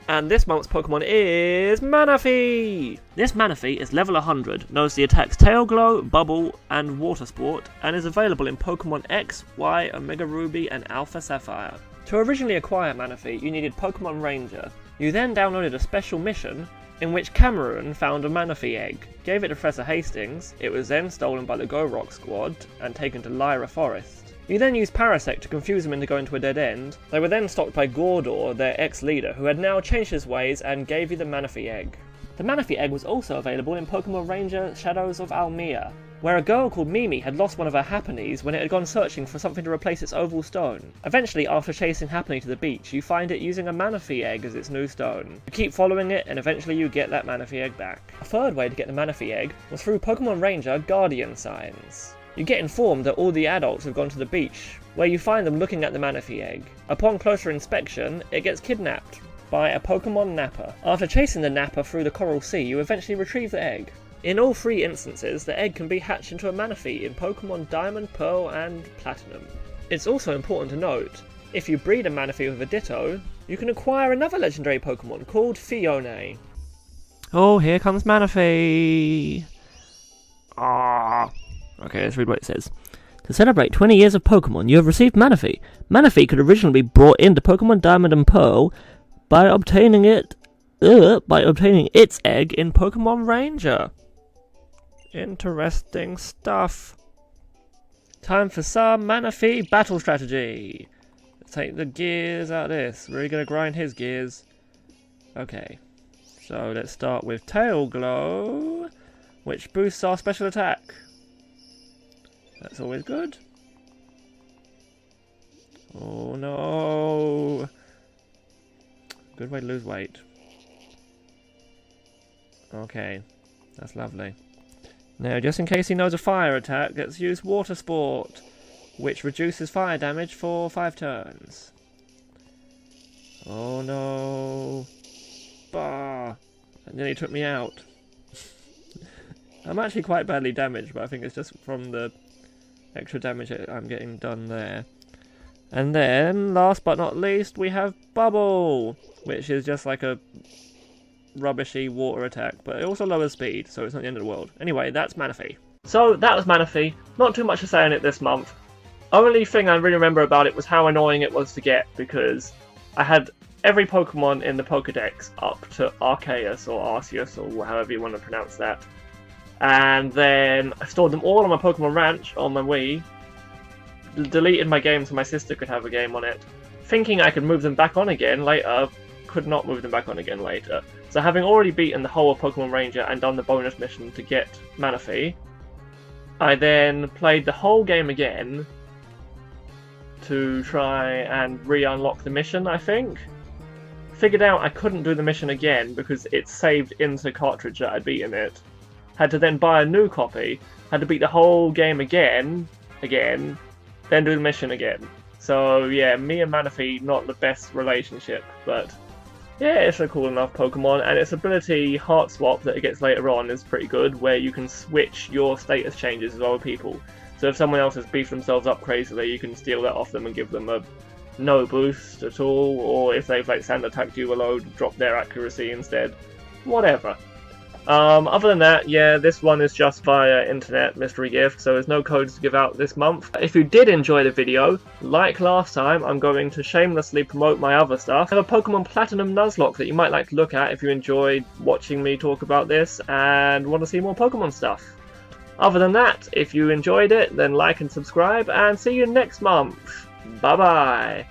And this month's Pokemon is Manaphy! This Manaphy is level 100, knows the attacks Tail Glow, Bubble, and Water Sport, and is available in Pokemon X, Y, Omega Ruby, and Alpha Sapphire. To originally acquire Manaphy, you needed Pokemon Ranger. You then downloaded a special mission in which Cameron found a Manaphy egg, gave it to Professor Hastings. It was then stolen by the Go-Rock squad and taken to Lyra Forest. You then used Parasect to confuse them into going to a dead end. They were then stopped by Gordor, their ex-leader, who had now changed his ways and gave you the Manaphy egg. The Manaphy egg was also available in Pokemon Ranger Shadows of Almia, where a girl called Mimi had lost one of her Happinies when it had gone searching for something to replace its oval stone. Eventually, after chasing Happiny to the beach, you find it using a Manaphy egg as its new stone. You keep following it, and eventually you get that Manaphy egg back. A third way to get the Manaphy egg was through Pokemon Ranger Guardian Signs. You get informed that all the adults have gone to the beach, where you find them looking at the Manaphy egg. Upon closer inspection, it gets kidnapped by a Pokemon Napper. After chasing the Napper through the Coral Sea, you eventually retrieve the egg. In all three instances, the egg can be hatched into a Manaphy in Pokemon Diamond, Pearl, and Platinum. It's also important to note, if you breed a Manaphy with a Ditto, you can acquire another legendary Pokemon called Phione. Oh, here comes Manaphy! Ah. Okay, let's read what it says. To celebrate 20 years of Pokemon, you have received Manaphy. Manaphy could originally be brought into Pokemon Diamond and Pearl by obtaining its egg in Pokemon Ranger. Interesting stuff. Time for some Manaphy battle strategy. Let's take the gears out of this. We're really going to grind his gears. Okay. So let's start with Tail Glow, which boosts our special attack. That's always good. Oh no! Good way to lose weight. Okay, that's lovely. Now, just in case he knows a fire attack, let's use Water Sport, which reduces fire damage for 5 turns. Oh no! Bah! That nearly took me out. I'm actually quite badly damaged, but I think it's just from the extra damage I'm getting done there. And then, last but not least, we have Bubble, which is just like a rubbishy water attack, but it also lowers speed, so it's not the end of the world. Anyway, that's Manaphy. So, that was Manaphy. Not too much to say on it this month. Only thing I really remember about it was how annoying it was to get, because I had every Pokemon in the Pokedex up to Arceus or Arceus, or however you want to pronounce that. And then I stored them all on my Pokemon Ranch on my Wii, deleted my game so my sister could have a game on it, thinking I could move them back on again later, could not move them back on again later. So having already beaten the whole of Pokemon Ranger and done the bonus mission to get Manaphy, I then played the whole game again to try and re-unlock the mission, I think. Figured out I couldn't do the mission again because it's saved into the cartridge that I'd beaten it. Had to then buy a new copy, had to beat the whole game again, then do the mission again. So yeah, me and Manaphy, not the best relationship, but yeah, it's a cool enough Pokemon, and its ability, Heart Swap, that it gets later on is pretty good, where you can switch your status changes with other people. So if someone else has beefed themselves up crazily, you can steal that off them and give them a no boost at all, or if they've like sand attacked you a load, drop their accuracy instead. Whatever. Other than that, yeah, this one is just via internet mystery gift, so there's no codes to give out this month. If you did enjoy the video, like last time, I'm going to shamelessly promote my other stuff. I have a Pokemon Platinum Nuzlocke that you might like to look at if you enjoyed watching me talk about this and want to see more Pokemon stuff. Other than that, if you enjoyed it, then like and subscribe, and see you next month. Bye bye!